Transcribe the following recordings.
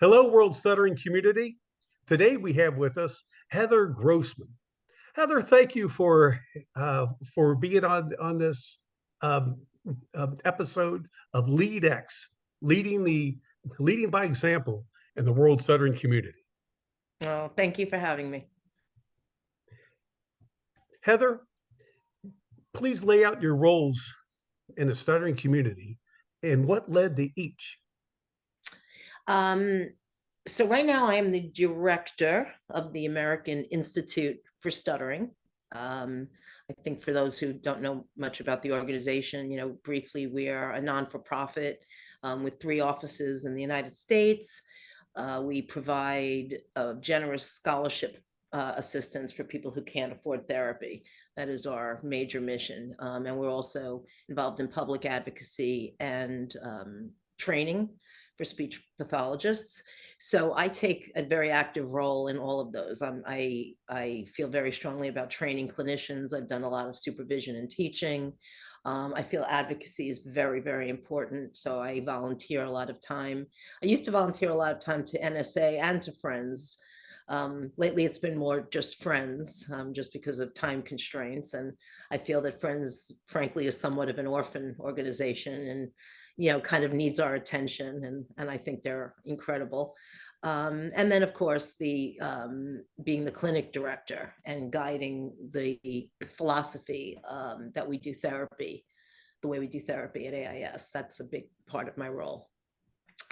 Hello, World Stuttering Community. Today we have with us Heather Grossman. Heather, thank you for being on this um, episode of LeadX, leading by example in the World Stuttering Community. Oh, thank you for having me. Heather, please lay out your roles in the stuttering community and what led to each. Um, so right now I am the director of the American Institute for Stuttering. I think for those who don't know much about the organization, briefly, we are a non-for-profit with 3 offices in the United States. We provide generous scholarship assistance for people who can't afford therapy. That is our major mission. And we're also involved in public advocacy and training for speech pathologists. So I take a very active role in all of those. I feel very strongly about training clinicians. I've done a lot of supervision and teaching. I feel advocacy is very, very important. So I volunteer a lot of time. I used to volunteer a lot of time to NSA and to Friends. Lately, it's been more just Friends, just because of time constraints. And I feel that Friends, frankly, is somewhat of an orphan organization and, kind of needs our attention. And I think they're incredible. And then, of course, the being the clinic director and guiding the philosophy that we do therapy, the way we do therapy at AIS. That's a big part of my role.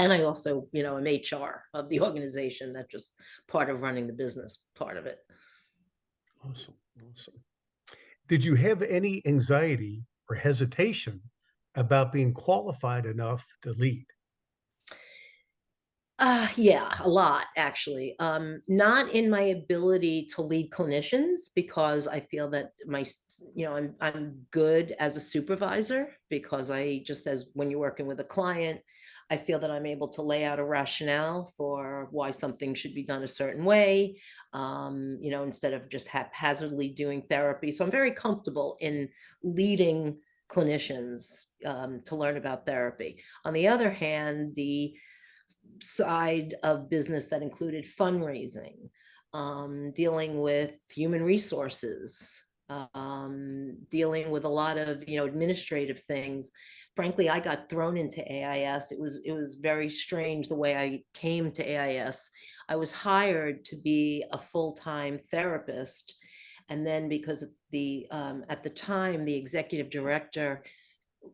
And I also, am HR of the organization. That's just part of running the business part of it. Awesome. Awesome. Did you have any anxiety or hesitation about being qualified enough to lead? Yeah, a lot actually. Not in my ability to lead clinicians because I feel that I'm good as a supervisor because I just as when you're working with a client, I feel that I'm able to lay out a rationale for why something should be done a certain way, instead of just haphazardly doing therapy. So I'm very comfortable in leading clinicians to learn about therapy. On the other hand, the side of business that included fundraising, dealing with human resources, dealing with a lot of administrative things. Frankly, I got thrown into AIS. It was very strange the way I came to AIS. I was hired to be a full-time therapist, and then because at the time the executive director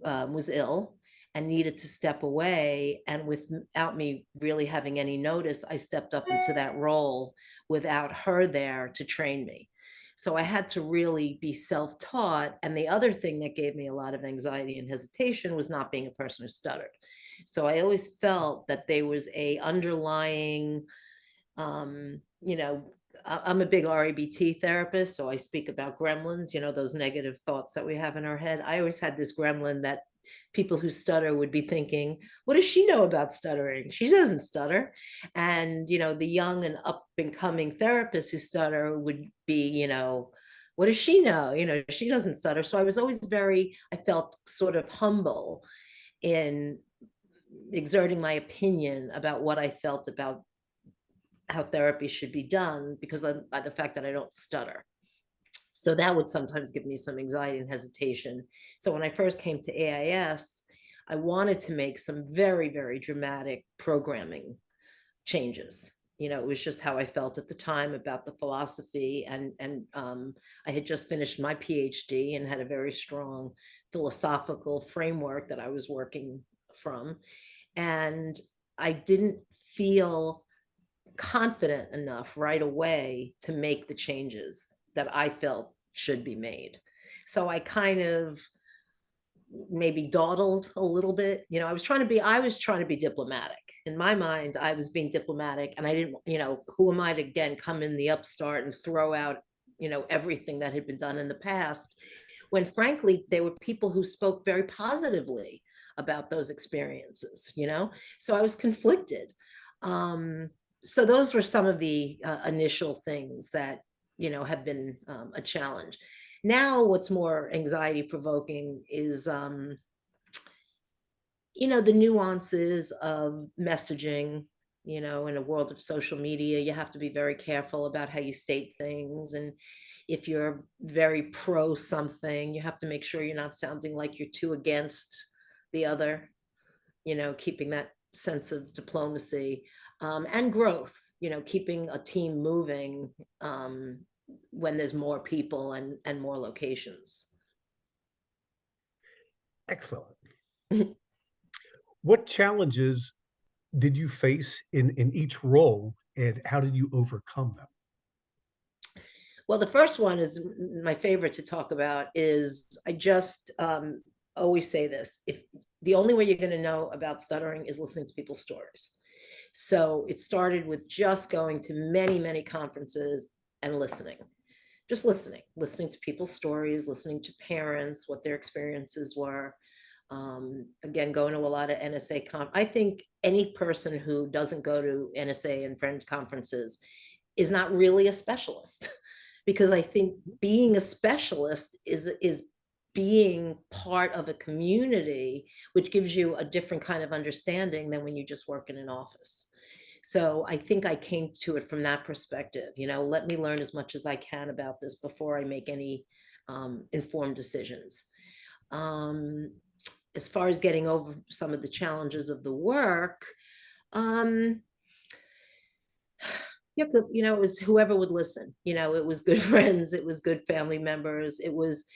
was ill and needed to step away. And without me really having any notice, I stepped up into that role without her there to train me. So I had to really be self-taught. And the other thing that gave me a lot of anxiety and hesitation was not being a person who stuttered. So I always felt that there was a underlying, I'm a big REBT therapist, so I speak about gremlins, those negative thoughts that we have in our head. I always had this gremlin that people who stutter would be thinking, what does she know about stuttering? She doesn't stutter. And, the young and up and coming therapists who stutter would be, what does she know? She doesn't stutter. So I was always I felt sort of humble in exerting my opinion about what I felt about how therapy should be done because of by the fact that I don't stutter. So that would sometimes give me some anxiety and hesitation. So when I first came to AIS, I wanted to make some very, very dramatic programming changes. It was just how I felt at the time about the philosophy. And I had just finished my PhD and had a very strong philosophical framework that I was working from. And I didn't feel confident enough right away to make the changes that I felt should be made. So I kind of maybe dawdled a little bit. I was trying to be diplomatic. In my mind, I was being diplomatic and I didn't, who am I to again come in the upstart and throw out, everything that had been done in the past, when frankly, there were people who spoke very positively about those experiences, so I was conflicted. So those were some of the initial things that have been a challenge. Now what's more anxiety provoking is the nuances of messaging, You know, in a world of social media, you have to be very careful about how you state things. And if you're very pro something, you have to make sure you're not sounding like you're too against the other, you know, keeping that sense of diplomacy, and growth, you know, keeping a team moving, when there's more people and more locations. Excellent. What challenges did you face in each role, and how did you overcome them? Well, the first one is my favorite to talk about. Is I just always say this: if the only way you're going to know about stuttering is listening to people's stories. So it started with just going to many, many conferences and listening, just listening to people's stories, listening to parents, what their experiences were. Again, going to a lot of NSA I think any person who doesn't go to NSA and friends conferences is not really a specialist. Because I think being a specialist is being part of a community, which gives you a different kind of understanding than when you just work in an office. So I think I came to it from that perspective. You know, let me learn as much as I can about this before I make any informed decisions. Um, as far as getting over some of the challenges of the work, um, you know, it was whoever would listen. You know, it was good friends, it was good family members, it was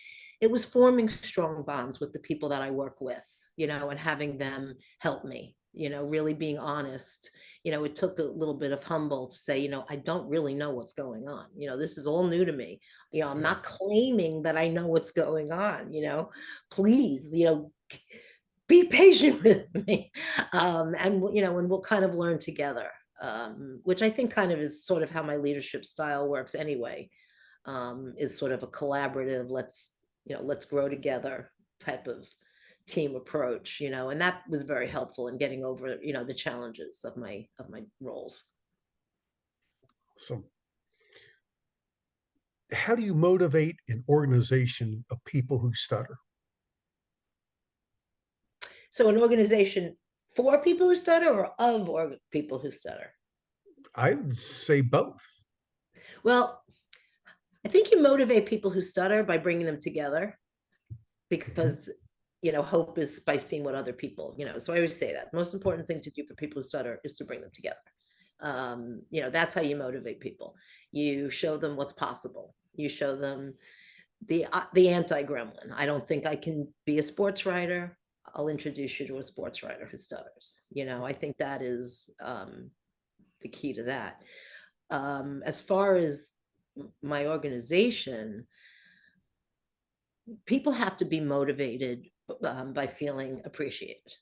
forming strong bonds with the people that I work with, you know, and having them help me, you know, really being honest. You know, it took a little bit of humble to say, you know, I don't really know what's going on. You know, this is all new to me. You know, I'm Yeah. not claiming that I know what's going on, you know. Please, you know, be patient with me. And you know, and we'll kind of learn together, which I think kind of is sort of how my leadership style works anyway, is sort of a collaborative, let's, you know, let's grow together type of team approach, you know, and that was very helpful in getting over, you know, the challenges of my roles. So, how do you motivate an organization of people who stutter? So an organization for people who stutter or of or people who stutter? I would say both. Well, I think you motivate people who stutter by bringing them together, Mhm. because you know, hope is by seeing what other people, you know, so I always say that the most important thing to do for people who stutter is to bring them together. You know, that's how you motivate people. You show them what's possible, you show them the anti-gremlin. I don't think I can be a sports writer, I'll introduce you to a sports writer who stutters. You know, I think that is the key to that. As far as my organization, people have to be motivated by feeling appreciated.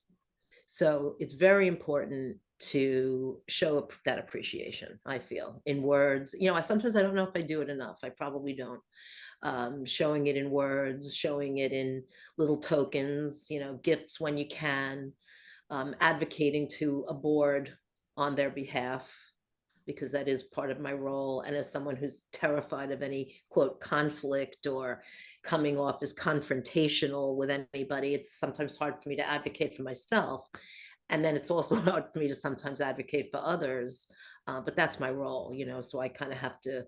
So it's very important to show that appreciation, I feel, in words. You know, sometimes I don't know if I do it enough. I probably don't. Showing it in words, showing it in little tokens, you know, gifts when you can, advocating to a board on their behalf, because that is part of my role. And as someone who's terrified of any quote conflict or coming off as confrontational with anybody, it's sometimes hard for me to advocate for myself. And then it's also hard for me to sometimes advocate for others. But that's my role, you know, so I kind of have to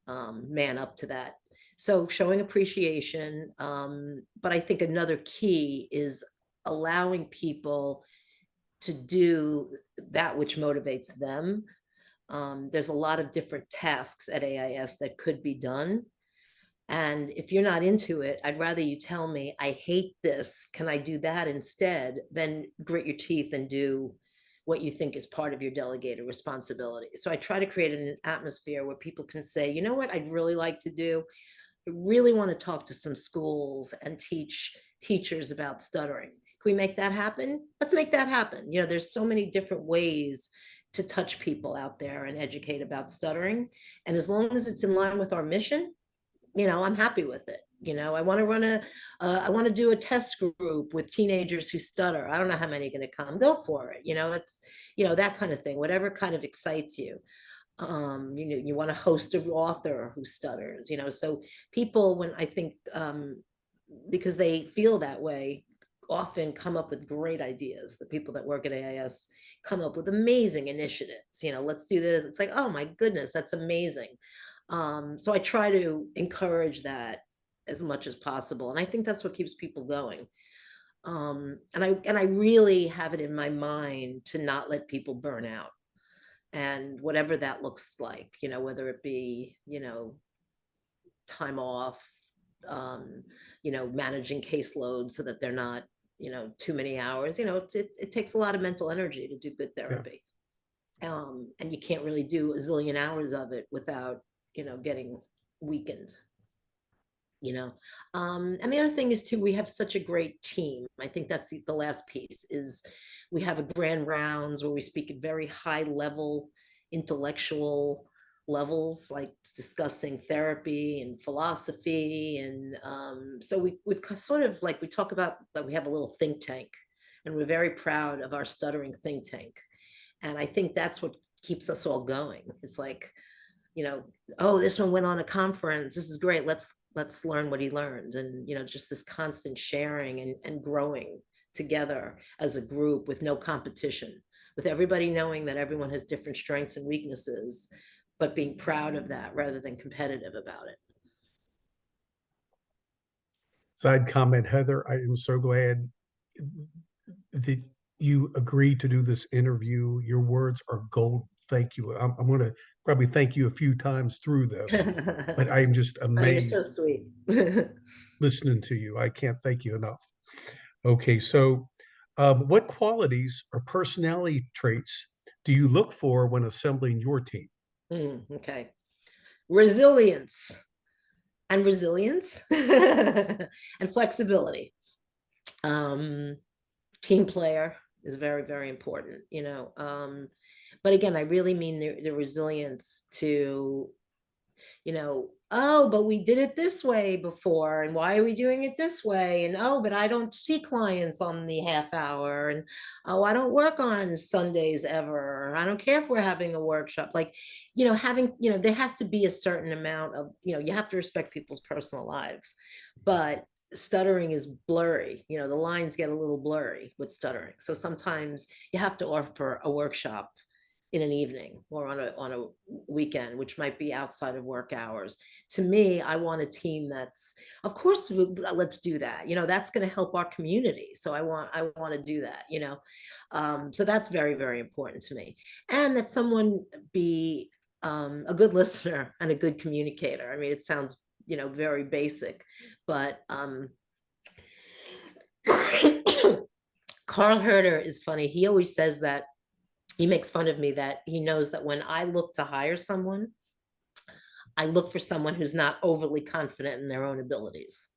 man up to that. So showing appreciation. But I think another key is allowing people to do that which motivates them. There's a lot of different tasks at AIS that could be done. And if you're not into it, I'd rather you tell me, I hate this. Can I do that instead? Than grit your teeth and do what you think is part of your delegated responsibility. So I try to create an atmosphere where people can say, you know what, I'd really like to do? I really want to talk to some schools and teach teachers about stuttering. Can we make that happen? Let's make that happen. You know, there's so many different ways to touch people out there and educate about stuttering. And as long as it's in line with our mission, you know, I'm happy with it. You know, I want to I want to do a test group with teenagers who stutter. I don't know how many are going to come. Go for it. You know, it's, you know, that kind of thing, whatever kind of excites you. You know, you want to host an author who stutters, you know, so people, when I think, because they feel that way, often come up with great ideas. The people that work at AIS come up with amazing initiatives. Let's do this. It's like, oh my goodness, that's amazing. So I try to encourage that as much as possible, and I think that's what keeps people going. And I really have it in my mind to not let people burn out, and whatever that looks like, whether it be, time off, um, managing caseload so that they're not, too many hours. It takes a lot of mental energy to do good Yeah. therapy. And you can't really do a zillion hours of it without, getting weakened. And the other thing is too, we have such a great team. I think that's the last piece is we have a grand rounds where we speak at very high level intellectual levels, like discussing therapy and philosophy. And so we've sort of like, we talk about that we have a little think tank, and we're very proud of our stuttering think tank. And I think that's what keeps us all going. It's like, oh, this one went on a conference. This is great. Let's learn what he learned. And, just this constant sharing and growing together as a group with no competition, with everybody knowing that everyone has different strengths and weaknesses, but being proud of that rather than competitive about it. Side comment, Heather, I am so glad that you agreed to do this interview. Your words are gold. Thank you. I'm going to probably thank you a few times through this, but I am just Oh, you're so amazed sweet. listening to you. I can't thank you enough. Okay, so what qualities or personality traits do you look for when assembling your team? Okay. Resilience and flexibility. Um, Team player is very, very important, but again, I really mean the resilience to, oh, but we did it this way before, and why are we doing it this way? And oh, but I don't see clients on the half hour, and oh, I don't work on Sundays ever. I don't care if we're having a workshop. Like, having, there has to be a certain amount of, you have to respect people's personal lives, but stuttering is blurry. The lines get a little blurry with stuttering. So sometimes you have to offer a workshop in an evening or on a weekend, which might be outside of work hours. To me, I want a team that's, of course, let's do that. That's going to help our community. So I want to do that. So that's very, very important to me, and that someone be a good listener and a good communicator. I mean, it sounds very basic, but Carl Herder is funny. He always says that he makes fun of me that he knows that when I look to hire someone, I look for someone who's not overly confident in their own abilities.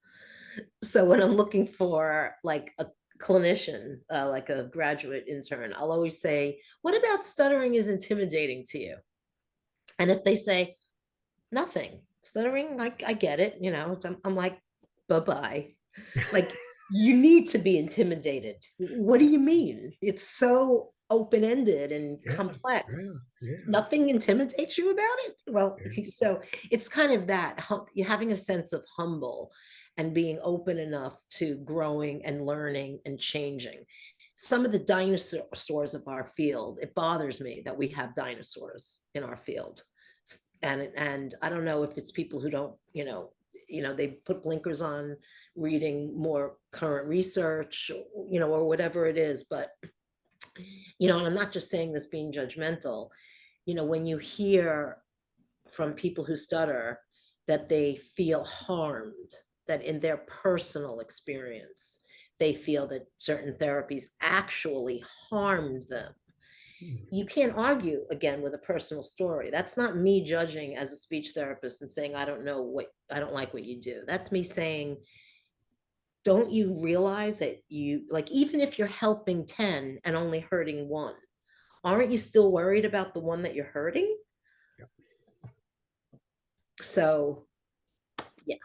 So when I'm looking for like a clinician, like a graduate intern, I'll always say, what about stuttering is intimidating to you? And if they say, nothing, stuttering, I get it, I'm like, bye-bye. Like, you need to be intimidated. What do you mean? It's so open-ended and Yeah, yeah, complex. yeah, Nothing intimidates you about it? Well, yeah. so it's kind of that, having a sense of humble and being open enough to growing and learning and changing. Some of the dinosaurs of our field, it bothers me that we have dinosaurs in our field. And I don't know if it's people who don't, they put blinkers on reading more current research, or whatever it is. But, and I'm not just saying this being judgmental, when you hear from people who stutter that they feel harmed, that in their personal experience, they feel that certain therapies actually harmed them. You can't argue again with a personal story. That's not me judging as a speech therapist and saying, I don't like what you do. That's me saying, don't you realize that you, like, even if you're helping 10 and only hurting one, aren't you still worried about the one that you're hurting? So, yeah.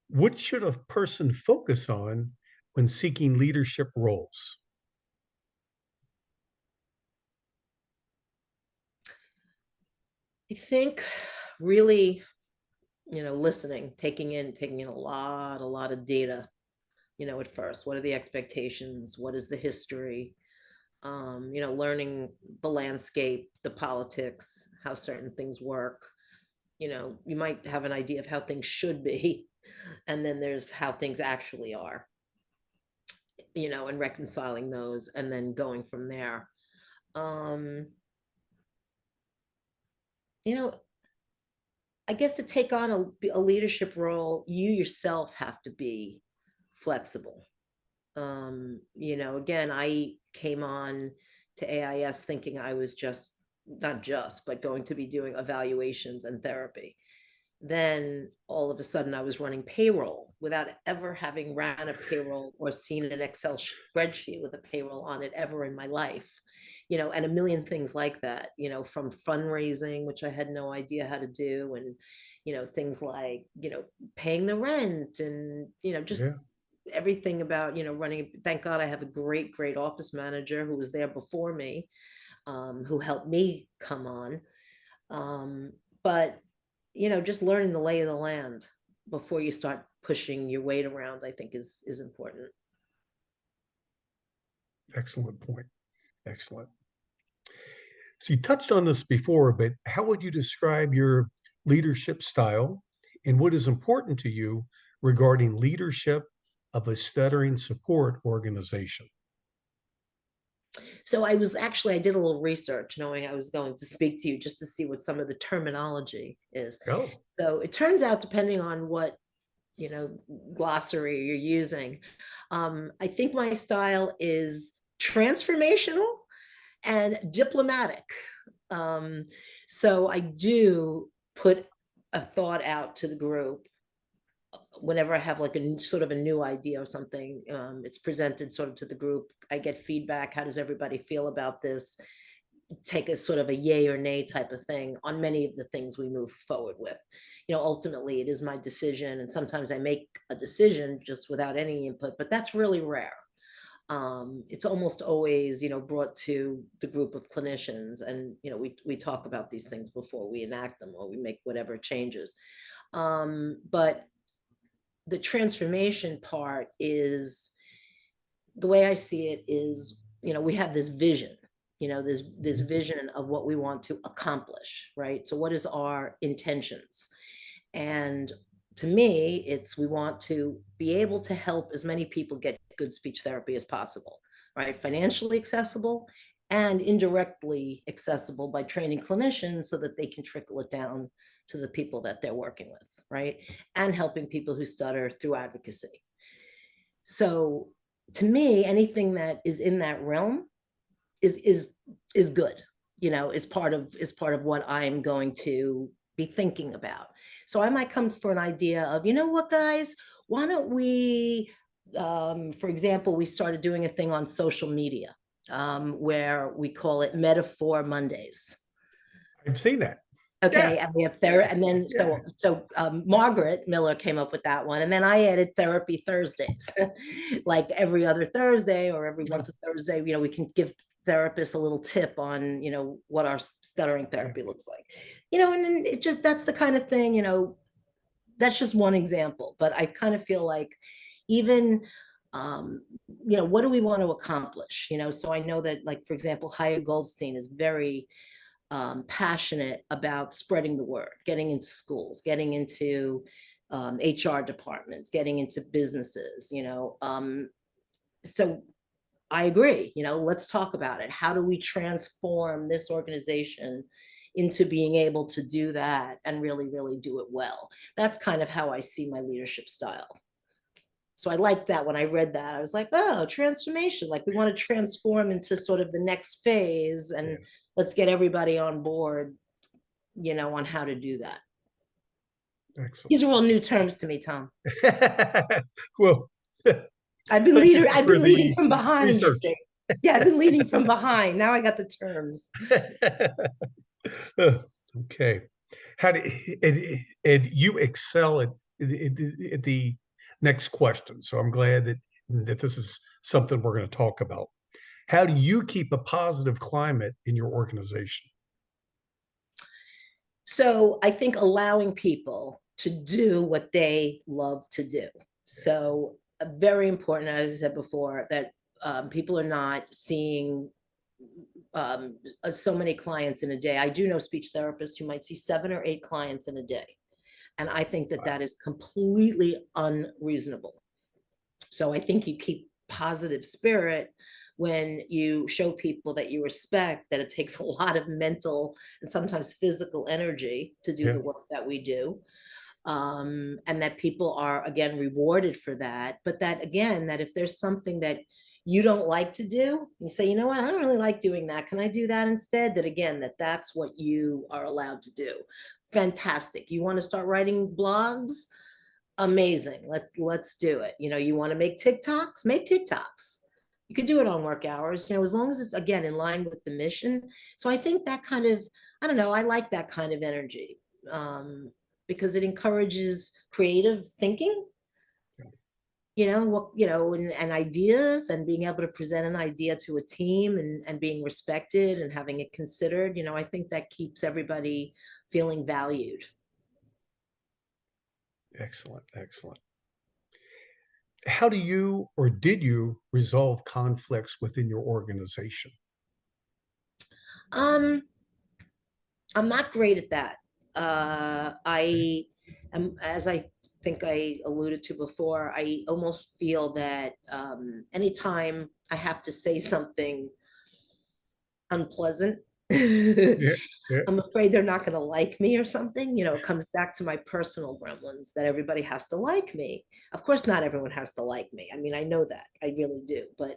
What should a person focus on when seeking leadership roles? I think really listening, taking in a lot of data, at first. What are the expectations? What is the history? Learning the landscape, the politics, how certain things work. You might have an idea of how things should be, and then there's how things actually are, and reconciling those and then going from there. Um, you know, I guess to take on a leadership role, you yourself have to be flexible. Again, I came on to AIS thinking I was just not just, but going to be doing evaluations and therapy. Then all of a sudden I was running payroll without ever having ran a payroll or seen an Excel spreadsheet with a payroll on it ever in my life, and a million things like that, from fundraising, which I had no idea how to do, and, things like, paying the rent and, just Yeah. everything about, running. Thank God I have a great, great office manager who was there before me, who helped me come on. But just learning the lay of the land before you start pushing your weight around, I think is important. Excellent point. Excellent. So you touched on this before, but how would you describe your leadership style and what is important to you regarding leadership of a stuttering support organization? So I did a little research knowing I was going to speak to you just to see what some of the terminology is. Oh, So it turns out, depending on what, glossary you're using, I think my style is transformational and diplomatic. Um, so I do put a thought out to the group whenever I have like a sort of a new idea or something. It's presented sort of to the group. I get feedback. How does everybody feel about this? Take a sort of a yay or nay type of thing on many of the things we move forward with. Ultimately it is my decision, and sometimes I make a decision just without any input, but that's really rare. It's almost always, brought to the group of clinicians, and we talk about these things before we enact them or we make whatever changes. But the transformation part is, the way I see it is, we have this vision, this vision of what we want to accomplish, right? So what is our intentions? And to me, it's, we want to be able to help as many people get good speech therapy as possible, right? Financially accessible and indirectly accessible by training clinicians so that they can trickle it down to the people that they're working with, right? And helping people who stutter through advocacy. So to me, anything that is in that realm is good, is part of what I'm going to be thinking about. So I might come for an idea of, what, guys, why don't we, for example, we started doing a thing on social media, where we call it Metaphor Mondays. I've seen that. Okay, Yeah. and we have therapy, and then Yeah. Margaret Miller came up with that one, and then I added Therapy Thursdays, like every other Thursday or every once a Thursday. We can give therapists a little tip on what our stuttering therapy looks like, and then that's the kind of thing, that's just one example. But I kind of feel like, even what do we want to accomplish? So I know that, like, for example, Haya Goldstein is very passionate about spreading the word, getting into schools, getting into HR departments, getting into businesses. So I agree. Let's talk about it. How do we transform this organization into being able to do that and really, really do it well? That's kind of how I see my leadership style. So I liked that. When I read that, I was like, oh, transformation. Like, we want to transform into sort of the next phase, and let's get everybody on board, on how to do that. Excellent. These are all new terms to me, Tom. Well, I've been thank leader. you I've for been leading the from behind, you research. see. Yeah, I've been leading from behind. Now I got the terms. Okay. How do and you excel at the next question. So I'm glad that this is something we're going to talk about. How do you keep a positive climate in your organization? So I think allowing people to do what they love to do. So very important, as I said before, that people are not seeing so many clients in a day. I do know speech therapists who might see 7 or 8 clients in a day. And I think that Wow. that is completely unreasonable. So I think you keep positive spirit when you show people that you respect that it takes a lot of mental and sometimes physical energy to do Yeah. the work that we do, and that people are again rewarded for that. But that again, that if there's something that you don't like to do, you say, you know what, I don't really like doing that, can I do that instead? That again, that's what you are allowed to do. Fantastic. You want to start writing blogs? Amazing. Let's do it. You want to make TikToks? Make TikToks. You could do it on work hours, as long as it's again in line with the mission. So I think that kind of, I don't know, I like that kind of energy, because it encourages creative thinking, and ideas, and being able to present an idea to a team, and being respected and having it considered. I think that keeps everybody feeling valued. Excellent. Excellent. How do you or did you resolve conflicts within your organization? Um, I'm not great at that. Okay. I am, as I think I alluded to before, I almost feel that anytime I have to say something unpleasant, Yeah. Yeah. I'm afraid they're not going to like me or something. It comes back to my personal gremlins that everybody has to like me. Of course, not everyone has to like me. I mean, I know that. I really do. But,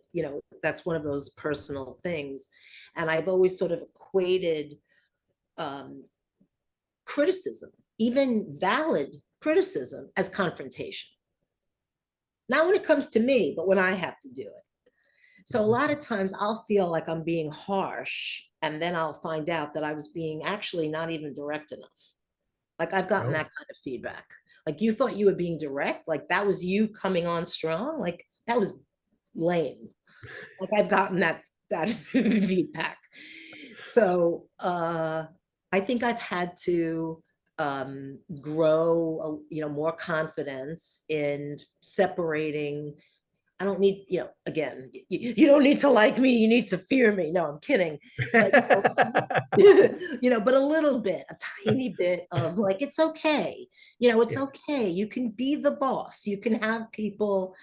that's one of those personal things. And I've always sort of equated um, criticism, even valid criticism, as confrontation. Not when it comes to me, but when I have to do it. So a lot of times I'll feel like I'm being harsh, and then I'll find out that I was being actually not even direct enough. Like I've gotten that Oh. kind of feedback. Like you thought you were being direct, like that was you coming on strong, like that was lame. Like I've gotten that feedback. So I think I've had to grow, more confidence in separating. I don't need, again, you don't need to like me, you need to fear me. No, I'm kidding. But but a little bit, a tiny bit of like, it's okay. It's Yeah. okay. You can be the boss. You can have people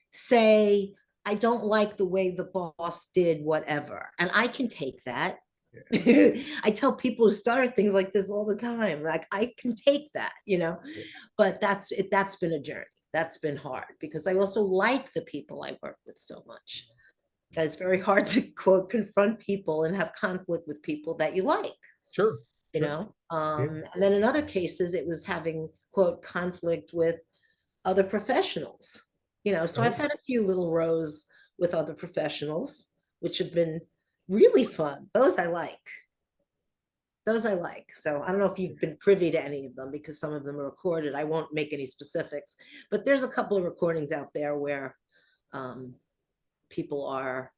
say, I don't like the way the boss did whatever. And I can take that. I tell people who start things like this all the time, like I can take that, Yeah. but that's been a journey. That's been hard because I also like the people I work with so much. And it's very hard to quote confront people and have conflict with people that you like, Sure. Sure. Yeah. and then in other cases it was having quote conflict with other professionals, so I've Oh. had a few little rows with other professionals, which have been really fun. Those I like. So I don't know if you've been privy to any of them because some of them are recorded. I won't make any specifics, but there's a couple of recordings out there where um, people are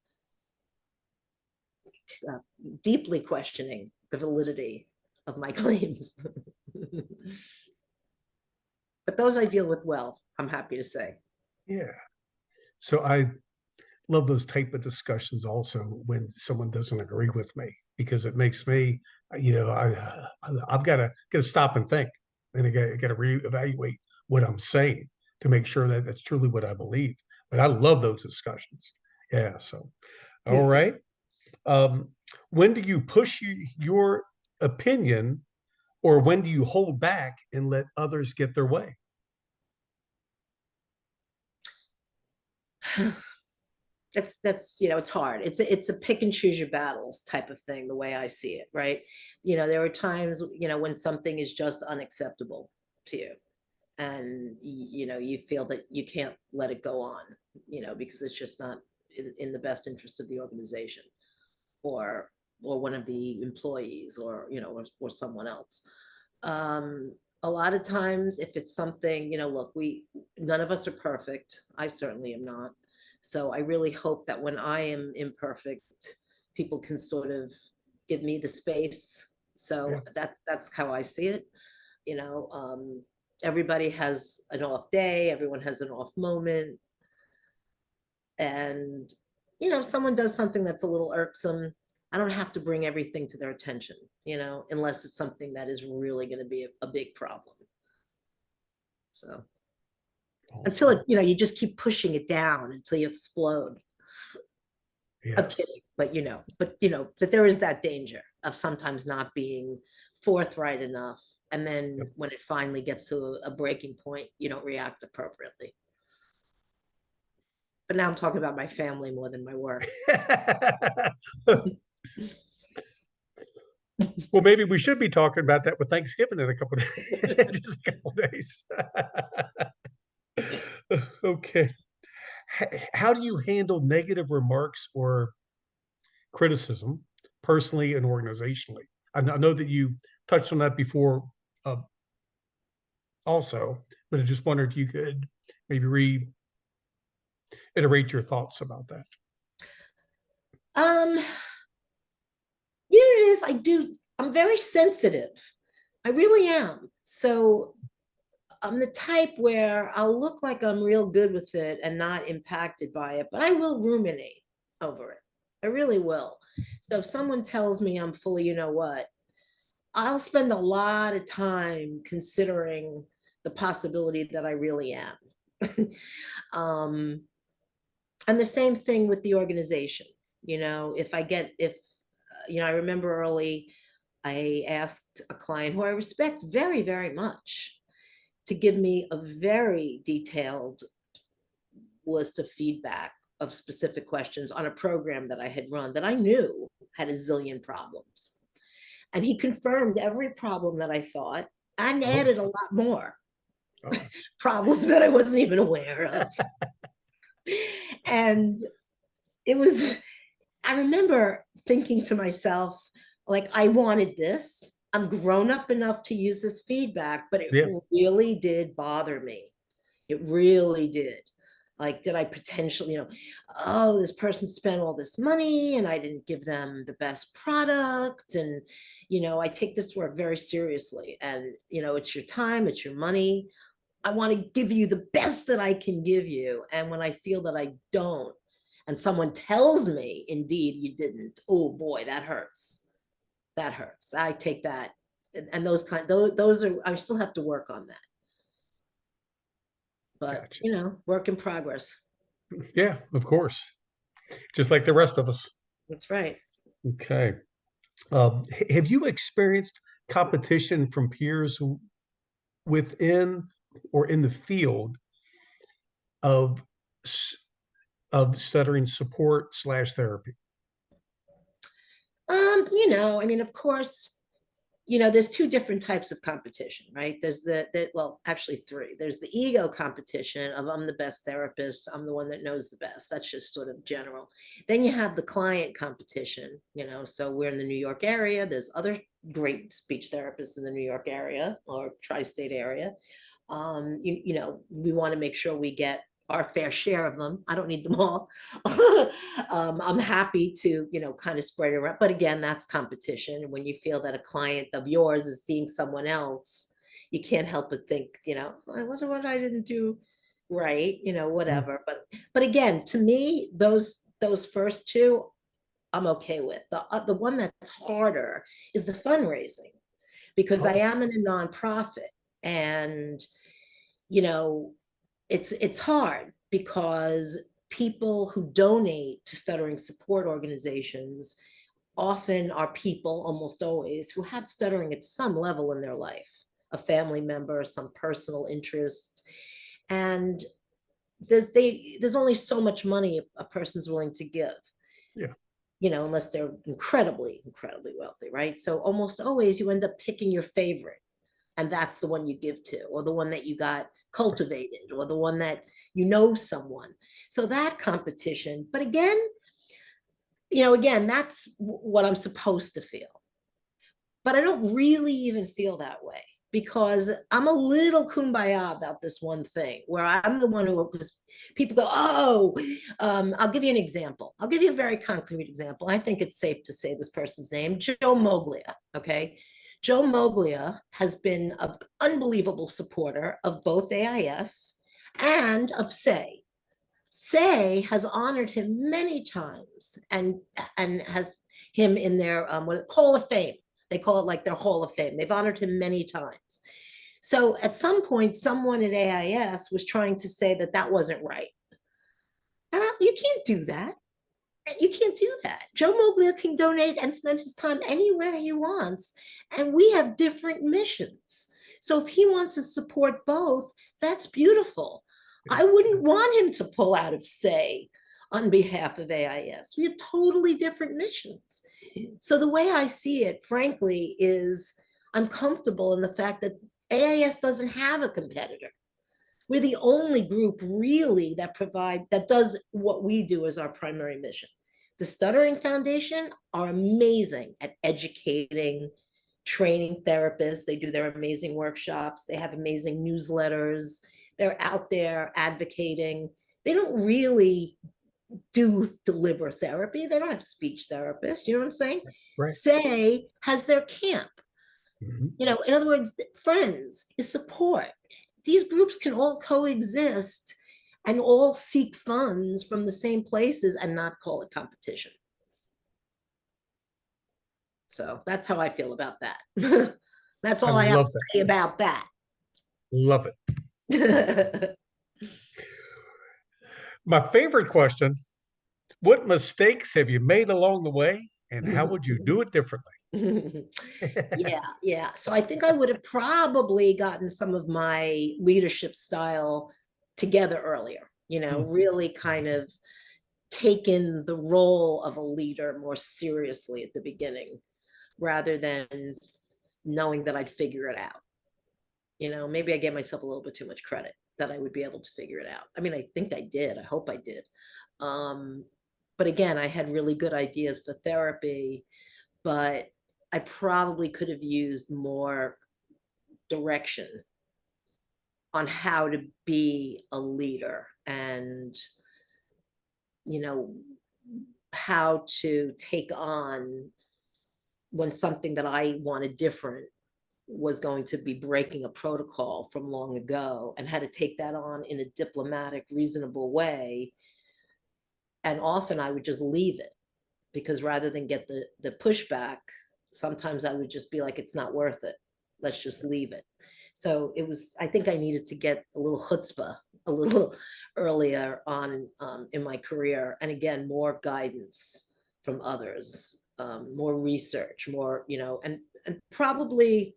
uh, deeply questioning the validity of my claims. But those I deal with well, I'm happy to say. Yeah. So I love those type of discussions also when someone doesn't agree with me because it makes me, I've got to stop and think, and I got to reevaluate what I'm saying to make sure that that's truly what I believe. But I love those discussions. Yeah. So, all Me too. right. Um, when do you push your opinion, or when do you hold back and let others get their way? That's it's hard. It's a pick and choose your battles type of thing, the way I see it, right? There are times, when something is just unacceptable to you, and you feel that you can't let it go on, because it's just not in the best interest of the organization, or one of the employees, or someone else. um a lot of times if it's something, look, we none of us are perfect. I certainly am not. So I really hope that when I am imperfect, people can sort of give me the space. Yeah. So that's how I see it. you know um Everybody has an off day, everyone has an off moment. And, if someone does something that's a little irksome, I don't have to bring everything to their attention, unless it's something that is really going to be a big problem. So until Awesome. you just keep pushing it down until you explode. I'm Yes. kidding, but there is that danger of sometimes not being forthright enough. And then Yep. when it finally gets to a breaking point, you don't react appropriately. But now I'm talking about my family more than my work. Well, maybe we should be talking about that with Thanksgiving in a couple of days, just a couple of days. Okay. How do you handle negative remarks or criticism personally and organizationally? I know that you touched on that before, uh, also, but I just wondered if you could maybe reiterate your thoughts about that. Um, what it is, I'm very sensitive. I really am. So I'm the type where I'll look like I'm real good with it and not impacted by it, but I will ruminate over it. I really will. So if someone tells me I'm fully, what, I'll spend a lot of time considering the possibility that I really am. um, and the same thing with the organization. I remember early, I asked a client who I respect very, very much to give me a very detailed list of feedback of specific questions on a program that I had run that I knew had a zillion problems. And he confirmed every problem that I thought and Oh, added a lot more oh, problems that I wasn't even aware of. And it was, I remember thinking to myself, like, I wanted this. I'm grown up enough to use this feedback, but it yeah. really did bother me. It really did. Like, did I potentially, oh, this person spent all this money and I didn't give them the best product. And, I take this work very seriously. And, it's your time, it's your money. I want to give you the best that I can give you. And when I feel that I don't, and someone tells me, indeed, you didn't, oh boy, that hurts. That hurts. I take that. And those are, I still have to work on that. But, Gotcha. work in progress. Yeah, of course. Just like the rest of us. That's right. Okay. Have you experienced competition from peers within or in the field of of stuttering support slash therapy? I mean, of course, there's two different types of competition, right? There's well, actually three. There's the ego competition of I'm the best therapist, I'm the one that knows the best. That's just sort of general. Then you have the client competition, so we're in the New York area. There's other great speech therapists in the New York area or tri-state area. We want to make sure we get our fair share of them. I don't need them all. I'm happy to, kind of spread it around. But again, that's competition. When you feel that a client of yours is seeing someone else, you can't help but think, I wonder what I didn't do right, Mm. whatever. But again, to me, those first two, I'm okay with. The one that's harder is the fundraising because I Oh, am in a nonprofit and you know it's hard because people who donate to stuttering support organizations often are people, almost always, who have stuttering at some level in their life, a family member, some personal interest. And there's only so much money a person's willing to give, yeah. unless they're incredibly, incredibly wealthy, right? So almost always you end up picking your favorite, and that's the one you give to, or the one that you got cultivated, or the one that someone. So that competition, but again, that's what I'm supposed to feel. But I don't really even feel that way because I'm a little kumbaya about this one thing where I'm the one who, because people go, oh, I'll give you an example. I'll give you a very concrete example. I think it's safe to say this person's name, Joe Moglia. Okay. Joe Moglia has been an unbelievable supporter of both AIS and of SAY. SAY has honored him many times and has him in their Hall of Fame. They call it like their Hall of Fame. They've honored him many times. So at some point, someone at AIS was trying to say that that wasn't right. And you can't do that. You can't do that. Joe Moglia can donate and spend his time anywhere he wants, and we have different missions. So if he wants to support both, that's beautiful. I wouldn't want him to pull out of SAY on behalf of AIS. We have totally different missions. So the way I see it, frankly, is I'm comfortable in the fact that AIS doesn't have a competitor. We're the only group really that does what we do as our primary mission. The Stuttering Foundation are amazing at educating, training therapists. They do their amazing workshops. They have amazing newsletters. They're out there advocating. They don't really deliver therapy. They don't have speech therapists. You know what I'm saying? Right. SAY has their camp. Mm-hmm. In other words, friends is support. These groups can all coexist and all seek funds from the same places and not call it competition. So that's how I feel about that. That's all I have to say about that. Love it. My favorite question, what mistakes have you made along the way and how would you do it differently? Yeah. So I think I would have probably gotten some of my leadership style together earlier, really kind of taken the role of a leader more seriously at the beginning rather than knowing that I'd figure it out. Maybe I gave myself a little bit too much credit that I would be able to figure it out. I mean, I think I did. I hope I did. But again, I had really good ideas for therapy, but I probably could have used more direction on how to be a leader and, how to take on when something that I wanted different was going to be breaking a protocol from long ago, and how to take that on in a diplomatic, reasonable way. And often I would just leave it because rather than get the pushback, sometimes I would just be like, it's not worth it. Let's just leave it. So I think I needed to get a little chutzpah a little earlier on in my career. And again, more guidance from others, more research, more, and probably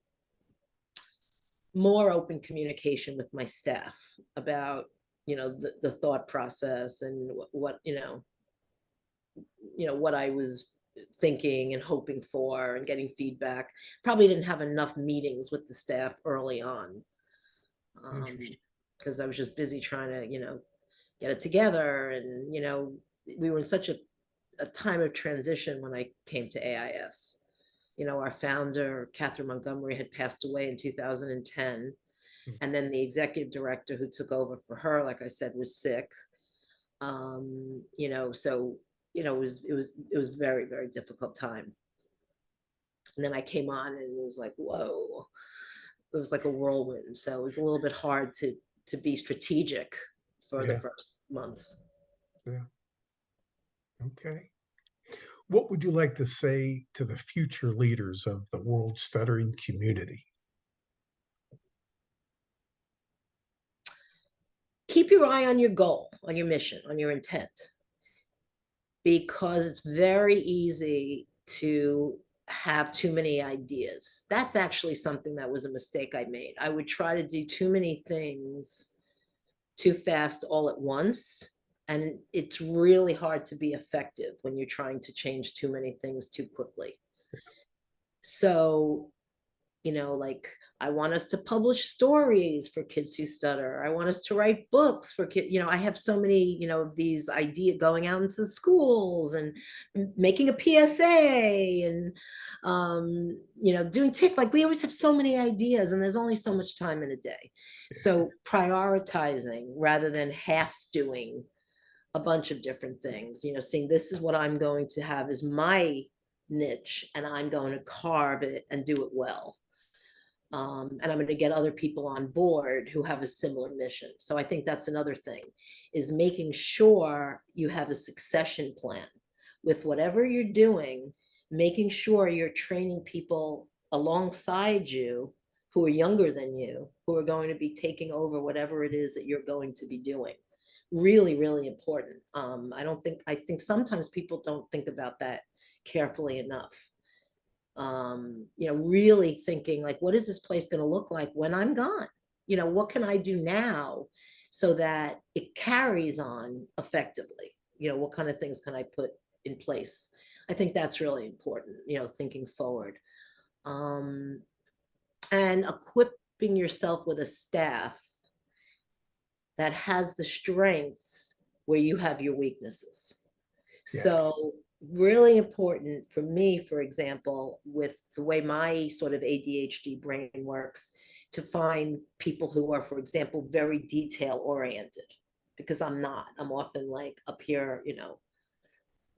more open communication with my staff about, the thought process and what what I was thinking and hoping for and getting feedback. Probably didn't have enough meetings with the staff early on because I was just busy trying to, get it together. And, we were in such a time of transition when I came to AIS. Our founder, Catherine Montgomery, had passed away in 2010. And then the executive director who took over for her, like I said, was sick. So it was very, very difficult time. And then I came on and it was like, whoa, it was like a whirlwind. So it was a little bit hard to be strategic for the first months. Yeah. Okay. What would you like to say to the future leaders of the World Stuttering Community? Keep your eye on your goal, on your mission, on your intent, because it's very easy to have too many ideas. That's actually something that was a mistake I made. I would try to do too many things too fast all at once. And it's really hard to be effective when you're trying to change too many things too quickly. So, like I want us to publish stories for kids who stutter. I want us to write books for kids. I have so many, of these ideas going out into schools and making a PSA and, doing like we always have so many ideas and there's only so much time in a day. So prioritizing rather than half doing a bunch of different things, saying this is what I'm going to have as my niche and I'm going to carve it and do it well. And I'm going to get other people on board who have a similar mission. So I think that's another thing, is making sure you have a succession plan with whatever you're doing, making sure you're training people alongside you who are younger than you, who are going to be taking over whatever it is that you're going to be doing. Really, really important. I think sometimes people don't think about that carefully enough. Really thinking like, what is this place going to look like when I'm gone? What can I do now so that it carries on effectively? What kind of things can I put in place? I think that's really important, thinking forward. Um, and equipping yourself with a staff that has the strengths where you have your weaknesses. So Yes. really important for me, for example, with the way my sort of ADHD brain works, to find people who are, for example, very detail oriented, because I'm not. I'm often like up here,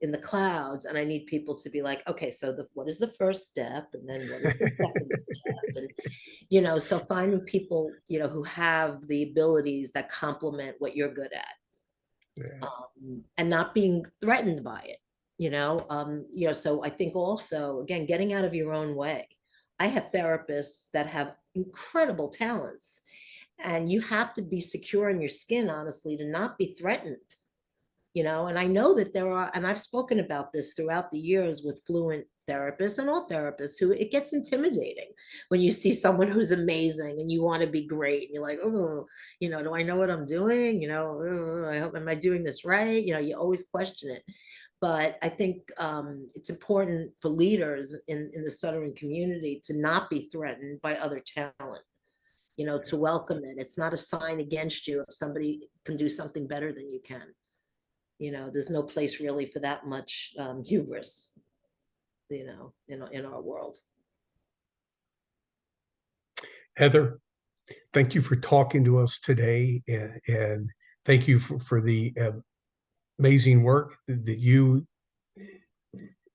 in the clouds, and I need people to be like, okay, so what is the first step, and then what is the second step, and so finding people who have the abilities that complement what you're good at, Yeah. and not being threatened by it. So I think also, again, getting out of your own way. I have therapists that have incredible talents, and you have to be secure in your skin, honestly, to not be threatened. And I know that there are, and I've spoken about this throughout the years with fluent therapists and all therapists, who it gets intimidating when you see someone who's amazing and you want to be great and you're like, oh, do I know what I'm doing? I hope, am I doing this right? You always question it. But I think it's important for leaders in the stuttering community to not be threatened by other talent, to welcome it. It's not a sign against you if somebody can do something better than you can. There's no place really for that much hubris, in our world. Heather, thank you for talking to us today, and thank you for the amazing work that you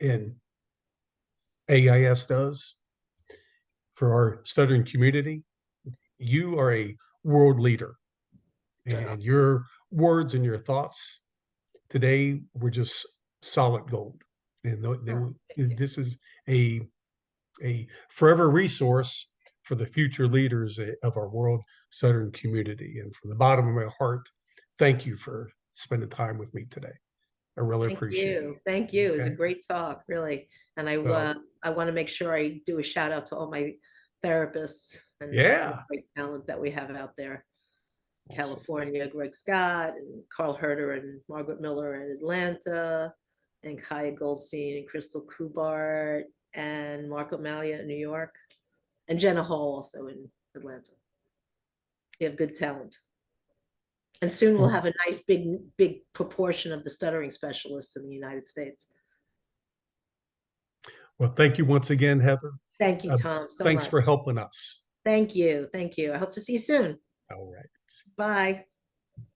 and AIS does for our stuttering community. You are a world leader, and your words and your thoughts today were just solid gold. And Oh, this is a forever resource for the future leaders of our World Stuttering Community. And from the bottom of my heart, thank you for spending time with me today. I really thank appreciate you. it. Thank you. It was a Okay. great talk, really. And Well, I want to make sure I do a shout out to all my therapists and all the yeah. great talent that we have out there. Awesome. California, Greg Scott and Carl Herder and Margaret Miller in Atlanta, and Kaya Goldstein and Crystal Kubart and Marco Malia in New York, and Jenna Hall also in Atlanta. You have good talent. And soon we'll Well, have a nice big proportion of the stuttering specialists in the United States. well, thank you once again, Heather. Thank you, Uh, Tom, so Thanks much. for helping us. Thank you. Thank you. I hope to see you soon. All right. Bye.